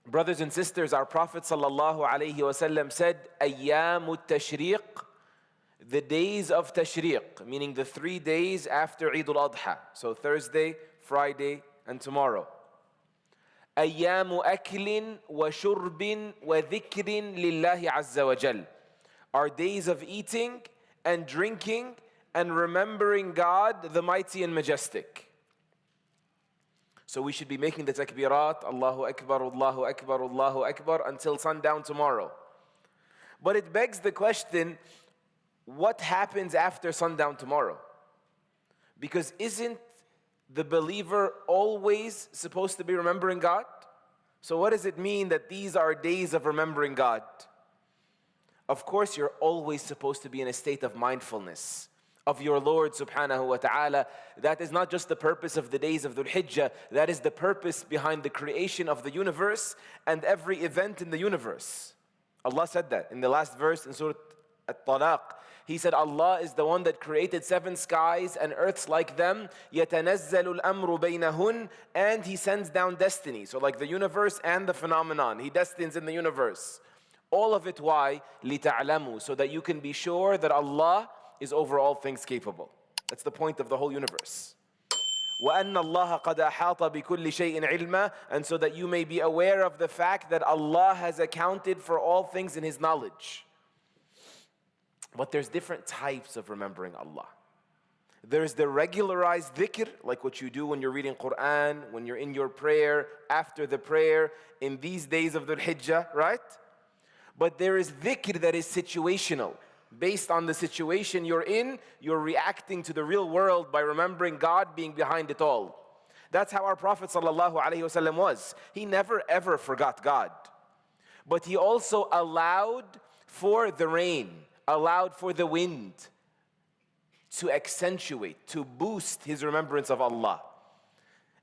Brothers and sisters, our Prophet ﷺ said, أيام التشريق, the days of tashriq, meaning the 3 days after Eid al-Adha. So Thursday, Friday, and tomorrow. أيام أكل وشرب وذكر لله عز وجل, are days of eating and drinking and remembering God, the mighty and majestic. So we should be making the takbirat, Allahu Akbar, Allahu Akbar, Allahu Akbar, until sundown tomorrow. But it begs the question, what happens after sundown tomorrow? Because isn't the believer always supposed to be remembering God? So what does it mean that these are days of remembering God? Of course, you're always supposed to be in a state of mindfulness of your Lord subhanahu wa ta'ala. That is not just the purpose of the days of Dhul Hijjah, that is the purpose behind the creation of the universe and every event in the universe. Allah said that in the last verse in Surah At-Talaq. He said, Allah is the one that created 7 skies and earths like them. يَتَنَزَّلُ الْأَمْرُ بَيْنَهُنْ, and He sends down destiny. So like the universe and the phenomenon, He destines in the universe. All of it, why? لِتَعْلَمُوا, so that you can be sure that Allah is over all things capable. That's the point of the whole universe. وَأَنَّ اللَّهَ قَدْ أَحَاطَ بِكُلِّ شَيْءٍ عِلْمًا, and so that you may be aware of the fact that Allah has accounted for all things in His knowledge. But there's different types of remembering Allah. There's the regularized dhikr, like what you do when you're reading Quran, when you're in your prayer, after the prayer, in these days of Dhul Hijjah, right? But there is dhikr that is situational. Based on the situation you're in, you're reacting to the real world by remembering God being behind it all. That's how our Prophet ﷺ was. He never ever forgot God. But he also allowed for the rain, allowed for the wind to accentuate, to boost his remembrance of Allah.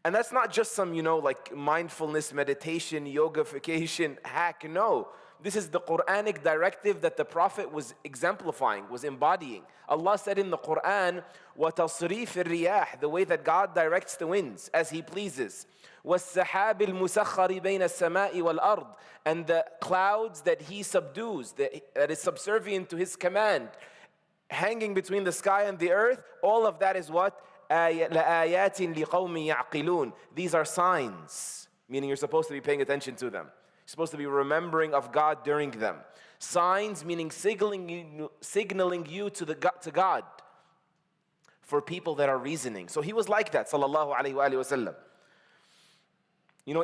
And that's not just some, like mindfulness, meditation, yogification hack. No. This is the Quranic directive that the Prophet was exemplifying, was embodying. Allah said in the Quran, وَتَصْرِيفِ الرِّيَاحِ, the way that God directs the winds as He pleases. وَالسَّحَابِ الْمُسَخَّرِ بَيْنَ السَّمَاءِ وَالْأَرْضِ, and the clouds that He subdues, that is subservient to His command, hanging between the sky and the earth. All of that is what? لَآيَاتٍ لِقَوْمٍ يَعْقِلُونَ. These are signs, meaning you're supposed to be paying attention to them. You're supposed to be remembering of God during them. Signs meaning signaling you to God for people that are reasoning. So he was like that, sallallahu alayhi wa sallam.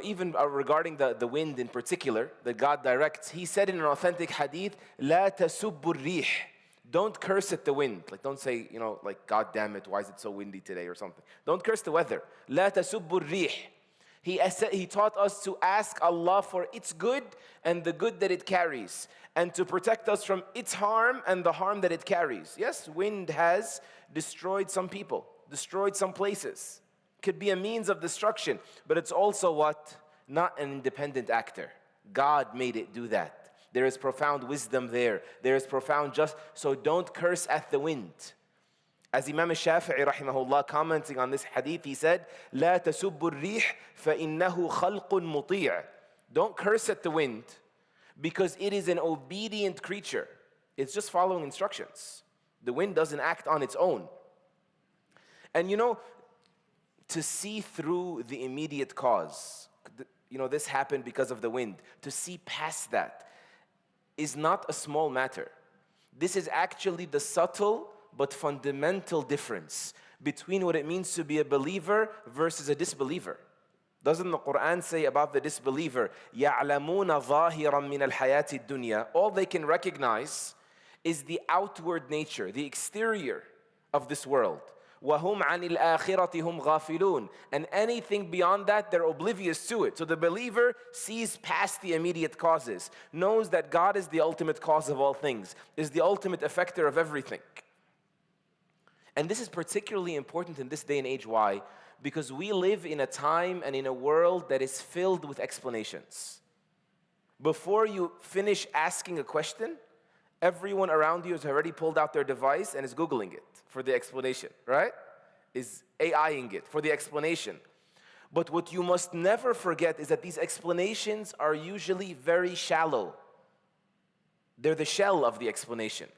Even regarding the wind in particular that God directs, he said in an authentic hadith, لا تسب الريح. Don't curse at the wind. Like don't say, like, God damn it, why is it so windy today or something. Don't curse the weather. لا تسب الريح. He taught us to ask Allah for its good and the good that it carries, and to protect us from its harm and the harm that it carries. Yes, wind has destroyed some people, destroyed some places. Could be a means of destruction, but it's also what? Not an independent actor. God made it do that. There is profound wisdom there. There is profound justice. So don't curse at the wind. As Imam Shafi'i rahimahullah commenting on this hadith, he said, لا تسب الريح فإنه خلق مطيع. Don't curse at the wind because it is an obedient creature. It's just following instructions. The wind doesn't act on its own. And to see through the immediate cause, this happened because of the wind. To see past that is not a small matter. This is actually the subtle but fundamental difference between what it means to be a believer versus a disbeliever. Doesn't the Quran say about the disbeliever, يَعْلَمُونَ ظَاهِرًا مِنَ الْحَيَاةِ الدُّنْيَا? All they can recognize is the outward nature, the exterior of this world. وَهُمْ عَنِ الْآخِرَةِ هُمْ غَافِلُونَ. And anything beyond that, they're oblivious to it. So the believer sees past the immediate causes, knows that God is the ultimate cause of all things, is the ultimate effector of everything. And this is particularly important in this day and age. Why? Because we live in a time and in a world that is filled with explanations. Before you finish asking a question, everyone around you has already pulled out their device and is Googling it for the explanation, right? Is AIing it for the explanation. But what you must never forget is that these explanations are usually very shallow. They're the shell of the explanation.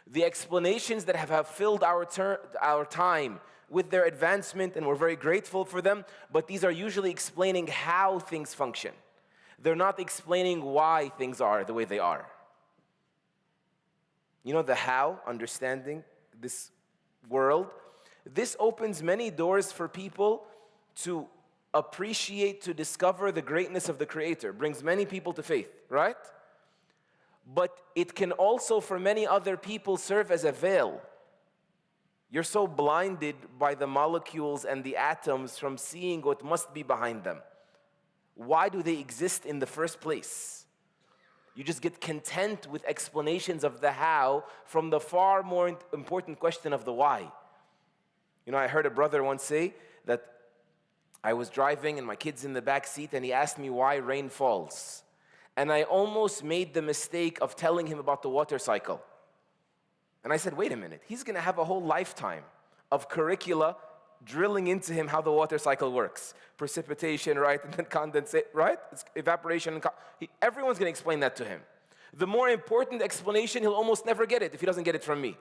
The explanations that have filled our time with their advancement, and we're very grateful for them, but these are usually explaining how things function. They're not explaining why things are the way they are. You know, the how, understanding this world, this opens many doors for people to appreciate, to discover the greatness of the Creator, brings many people to faith, right? But it can also, for many other people, serve as a veil. You're so blinded by the molecules and the atoms from seeing what must be behind them. Why do they exist in the first place? You just get content with explanations of the how from the far more important question of the why. You know, I heard a brother once say that I was driving and my kid's in the back seat and he asked me why rain falls. And I almost made the mistake of telling him about the water cycle. And I said, wait a minute, he's gonna have a whole lifetime of curricula drilling into him how the water cycle works. Precipitation, right, and then condensate, right? It's evaporation. And everyone's gonna explain that to him. The more important explanation, he'll almost never get it if he doesn't get it from me,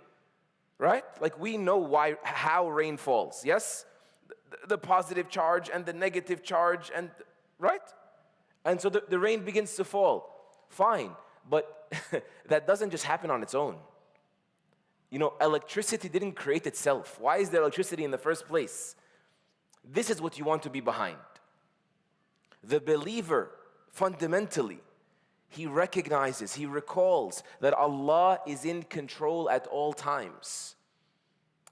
right? Like we know how rain falls, yes? The positive charge and the negative charge, and right? And so the rain begins to fall. Fine, but that doesn't just happen on its own. You know, electricity didn't create itself. Why is there electricity in the first place? This is what you want to be behind. The believer, fundamentally, he recognizes, he recalls that Allah is in control at all times.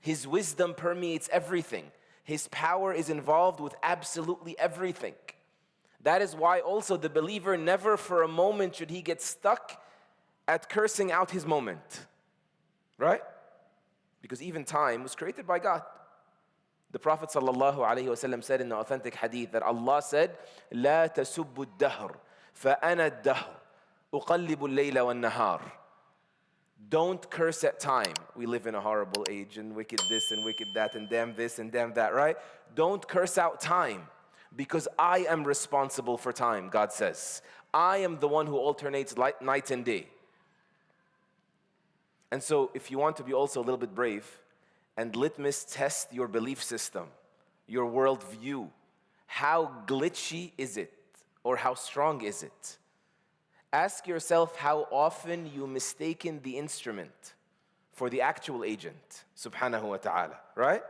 His wisdom permeates everything. His power is involved with absolutely everything. That is why also the believer never for a moment should he get stuck at cursing out his moment. Right? Because even time was created by God. The Prophet ﷺ said in the authentic hadith that Allah said, لا تسبوا الدهر فأنا الدهر أقلب الليل والنهار. Don't curse at time. We live in a horrible age and wicked this and wicked that and damn this and damn that, right? Don't curse out time because I am responsible for time, God says. I am the one who alternates night and day. And so if you want to be also a little bit brave and litmus test your belief system, your worldview, how glitchy is it or how strong is it? Ask yourself how often you mistaken the instrument for the actual agent, subhanahu wa ta'ala, right?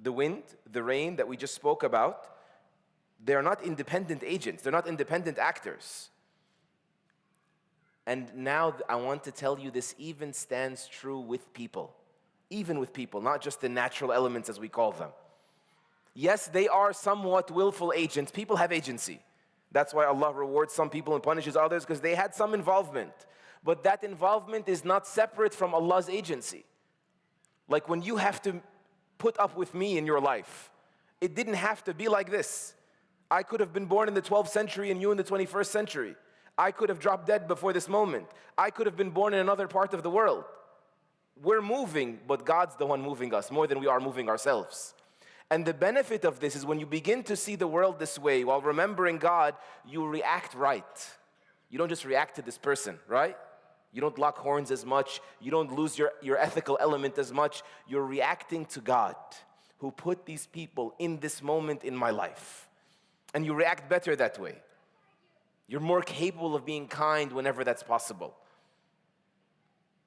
The wind, the rain that we just spoke about, they're not independent agents, they're not independent actors. And now I want to tell you this even stands true with people. Even with people, not just the natural elements as we call them. Yes, they are somewhat willful agents. People have agency. That's why Allah rewards some people and punishes others because they had some involvement. But that involvement is not separate from Allah's agency. Like when you have to put up with me in your life, it didn't have to be like this. I could have been born in the 12th century and you in the 21st century. I could have dropped dead before this moment. I could have been born in another part of the world. We're moving, but God's the one moving us more than we are moving ourselves. And the benefit of this is when you begin to see the world this way, while remembering God, you react right. You don't just react to this person, right? You don't lock horns as much. You don't lose your ethical element as much. You're reacting to God, who put these people in this moment in my life. And you react better that way. You're more capable of being kind whenever that's possible.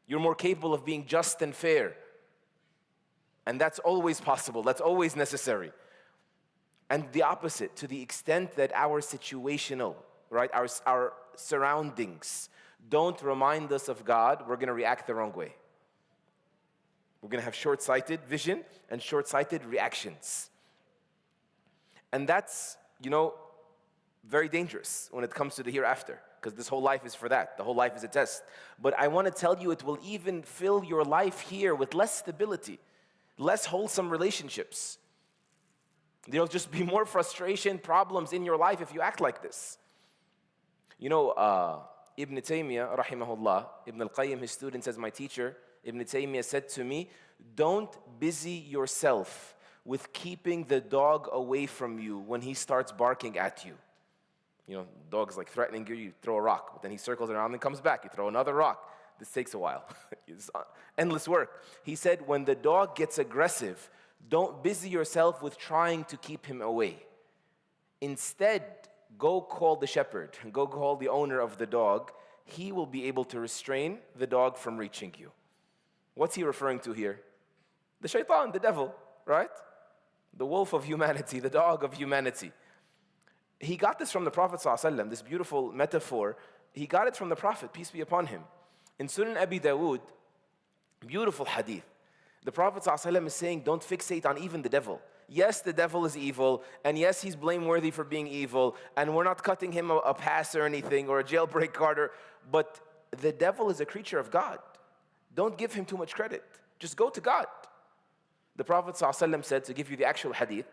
You're more capable of being just and fair. And that's always possible, that's always necessary. And the opposite, to the extent that our situational, right, our surroundings don't remind us of God, we're gonna react the wrong way. We're gonna have short-sighted vision and short-sighted reactions. And that's, very dangerous when it comes to the hereafter, because this whole life is for that. The whole life is a test. But I want to tell you, it will even fill your life here with less stability, less wholesome relationships. There'll just be more frustration, problems in your life if you act like this. Ibn Taymiyyah, rahimahullah, Ibn al-Qayyim, his student, says, my teacher, Ibn Taymiyyah said to me, don't busy yourself with keeping the dog away from you when he starts barking at you. You know, dog's like threatening you, you throw a rock, but then he circles around and comes back, you throw another rock. This takes a while. It's endless work. He said, when the dog gets aggressive, don't busy yourself with trying to keep him away. Instead, go call the shepherd, go call the owner of the dog. He will be able to restrain the dog from reaching you. What's he referring to here? The shaitan, the devil, right? The wolf of humanity, the dog of humanity. He got this from the Prophet ﷺ, this beautiful metaphor. He got it from the Prophet, peace be upon him. In Sunan Abi Dawood, beautiful hadith. The Prophet ﷺ is saying, don't fixate on even the devil. Yes, the devil is evil, and yes, he's blameworthy for being evil, and we're not cutting him a pass or anything, or a jailbreak card, but the devil is a creature of God. Don't give him too much credit. Just go to God. The Prophet ﷺ said, to give you the actual hadith,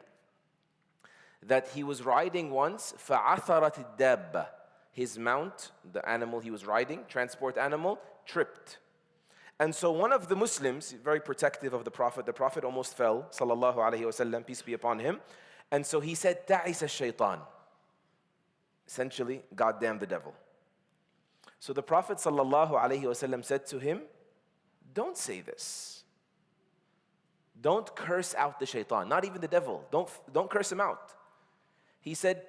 that he was riding once, فَعَثَرَتِ الدَّابَّةِ. His mount, the animal he was riding, transport animal, tripped. And so one of the Muslims, very protective of the Prophet almost fell, sallallahu alayhi wasallam, peace be upon him. And so he said, ta'isa shaitan. Essentially, God damn the devil. So the Prophet sallallahu alayhi wasallam said to him, don't say this. Don't curse out the shaitan, not even the devil. Don't curse him out. He said,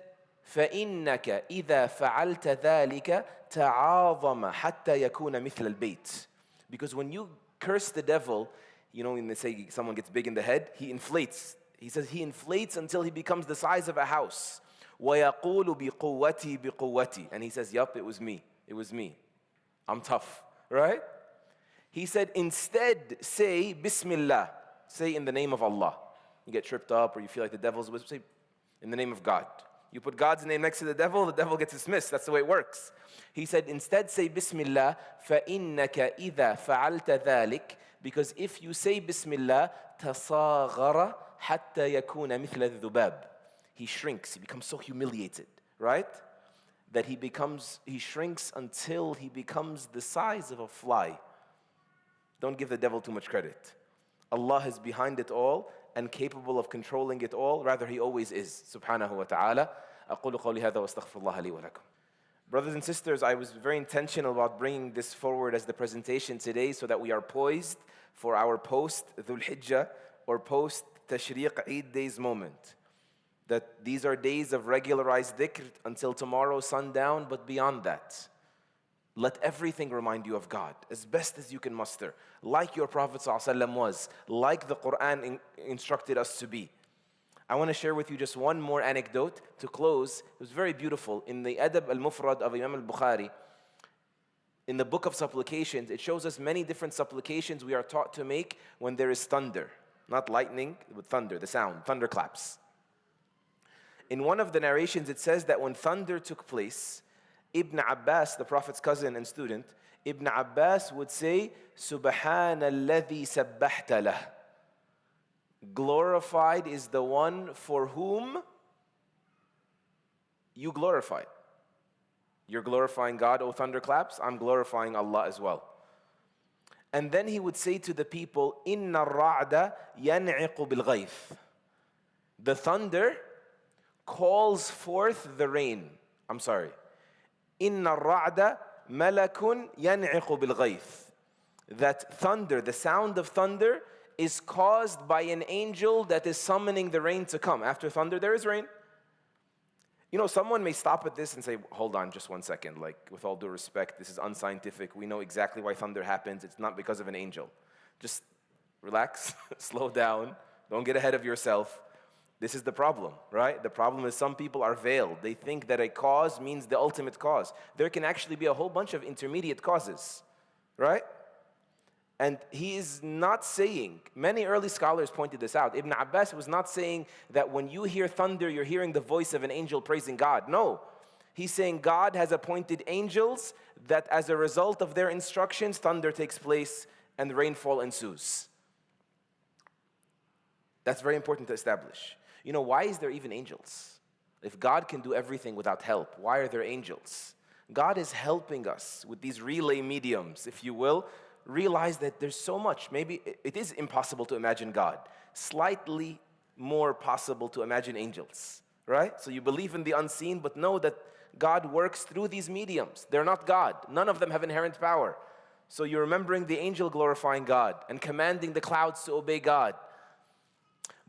فَإِنَّكَ إِذَا فَعَلْتَ ذَلِكَ تَعَاظَمَ حَتَّى يَكُونَ مِثْلَ الْبَيْتِ. Because when you curse the devil, you know, when they say someone gets big in the head, he inflates. He says he inflates until he becomes the size of a house. وَيَقُولُ بِقُوَّتِي بِقُوَّتِي. And he says, yup, it was me. It was me. I'm tough, right? He said, instead, say Bismillah. Say in the name of Allah. You get tripped up or you feel like the devil's whisper, say in the name of God. You put God's name next to the devil gets dismissed. That's the way it works. He said, instead say Bismillah, فَإِنَّكَ إِذَا فَعَلْتَ ذَلِكَ. Because if you say Bismillah, تَصَاغَرَ حَتَّى يَكُونَ مِثْلَ الذُّبَابِ. He shrinks, he becomes so humiliated, right? That he shrinks until he becomes the size of a fly. Don't give the devil too much credit. Allah is behind it all and capable of controlling it all. Rather, He always is. Subhanahu wa ta'ala. أقول قولي هذا واستغفر الله لي ولكم. Brothers and sisters, I was very intentional about bringing this forward as the presentation today so that we are poised for our post-Dhul Hijjah or post-Tashriq Eid days moment. That these are days of regularized dhikr until tomorrow sundown, but beyond that. Let everything remind you of God as best as you can muster, like your Prophet ﷺ was, like the Quran instructed us to be. I want to share with you just one more anecdote to close. It was very beautiful. In the Adab al-Mufrad of Imam al-Bukhari, in the book of supplications, it shows us many different supplications we are taught to make when there is thunder. Not lightning, but thunder, the sound, thunderclaps. In one of the narrations, it says that when thunder took place, Ibn Abbas, the Prophet's cousin and student, Ibn Abbas would say, Subhana alladhi sabbahta lah. Glorified is the one for whom you glorified. You're glorifying God, O thunderclaps. I'm glorifying Allah as well. And then he would say to the people, Inna ar-ra'da yan'iqu bil-ghayth. The thunder calls forth the rain. I'm sorry. Inna ar-ra'da malakun yan'iqu bil-ghayth. That thunder, the sound of thunder, is caused by an angel that is summoning the rain to come. After thunder, there is rain. You know, someone may stop at this and say, hold on just one second. Like, with all due respect, this is unscientific. We know exactly why thunder happens. It's not because of an angel. Just relax, slow down. Don't get ahead of yourself. This is the problem, right? The problem is some people are veiled. They think that a cause means the ultimate cause. There can actually be a whole bunch of intermediate causes, right? And he is not saying, many early scholars pointed this out, Ibn Abbas was not saying that when you hear thunder, you're hearing the voice of an angel praising God. No. He's saying God has appointed angels that as a result of their instructions, thunder takes place and rainfall ensues. That's very important to establish. You know, why is there even angels? If God can do everything without help, why are there angels? God is helping us with these relay mediums, if you will. Realize that there's so much. Maybe it is impossible to imagine God. Slightly more possible to imagine angels, right? So you believe in the unseen, but know that God works through these mediums. They're not God. None of them have inherent power. So you're remembering the angel glorifying God and commanding the clouds to obey God.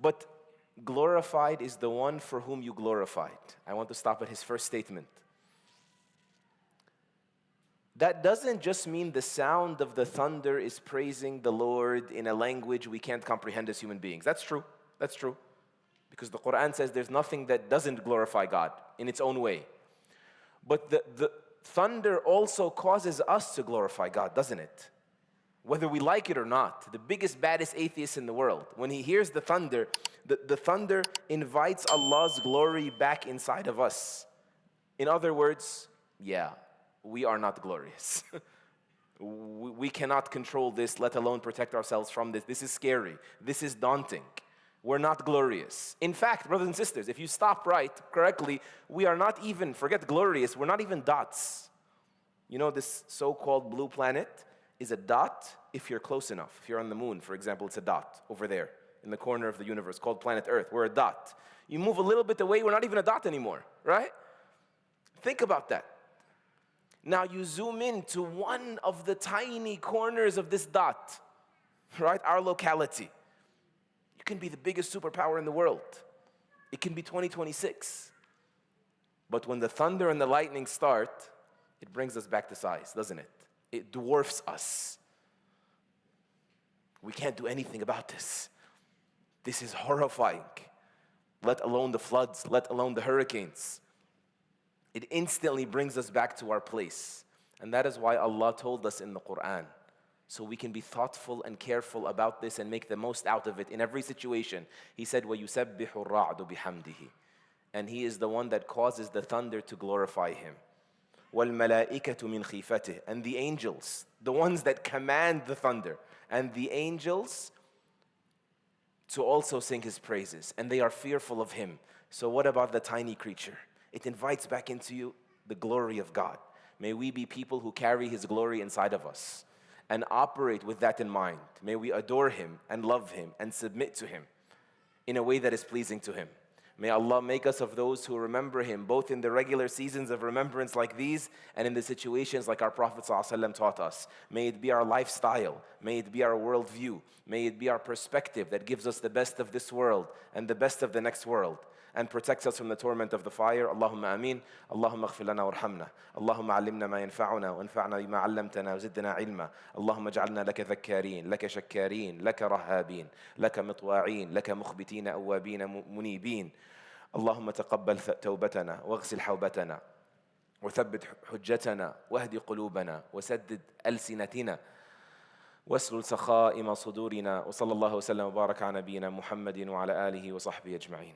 But glorified is the one for whom you glorified. I want to stop at his first statement. That doesn't just mean the sound of the thunder is praising the Lord in a language we can't comprehend as human beings. That's true. That's true. Because the Quran says there's nothing that doesn't glorify God in its own way. But the thunder also causes us to glorify God, doesn't it? Whether we like it or not. The biggest, baddest atheist in the world, when he hears the thunder invites Allah's glory back inside of us. In other words, yeah, we are not glorious. We cannot control this, let alone protect ourselves from this. This is scary. This is daunting. We're not glorious. In fact, brothers and sisters, if you stop right, correctly, we are not even, forget glorious, we're not even dots. You know, this so-called blue planet is a dot if you're close enough. If you're on the moon, for example, it's a dot over there in the corner of the universe called planet Earth. We're a dot. You move a little bit away, we're not even a dot anymore, right? Think about that. Now you zoom in to one of the tiny corners of this dot, right? Our locality. You can be the biggest superpower in the world. It can be 2026. But when the thunder and the lightning start, it brings us back to size, doesn't it? It dwarfs us. We can't do anything about this. This is horrifying. Let alone the floods, let alone the hurricanes. It instantly brings us back to our place. And that is why Allah told us in the Quran, so we can be thoughtful and careful about this and make the most out of it in every situation. He said, وَيُسَبِّحُ الرَّعْدُ بِحَمْدِهِ. And He is the one that causes the thunder to glorify Him. وَالْمَلَائِكَةُ مِنْ خِيفَتِهِ. And the angels, the ones that command the thunder, and the angels to also sing His praises. And they are fearful of Him. So what about the tiny creature? It invites back into you the glory of God. May we be people who carry His glory inside of us and operate with that in mind. May we adore Him and love Him and submit to Him in a way that is pleasing to Him. May Allah make us of those who remember Him, both in the regular seasons of remembrance like these and in the situations like our Prophet ﷺ taught us. May it be our lifestyle. May it be our worldview. May it be our perspective that gives us the best of this world and the best of the next world, and protects us from the torment of the fire. Allahumma ameen. Allahumma اغفر لنا وارحمنا. اللهم علمنا ما ينفعنا وانفعنا بما علمتنا وزدنا علما. اللهم اجعلنا لك ذكارين لك شكارين لك رهابين لك مطواعين لك مخبتين أوابين منيبين. اللهم تقبل توبتنا واغسل حوبتنا وثبت حجتنا واهد قلوبنا وسدد ألسنتنا واسلل سخائم صدورنا. وصلى الله وسلم وبارك على نبينا محمد وعلى آله وصحبه أجمعين.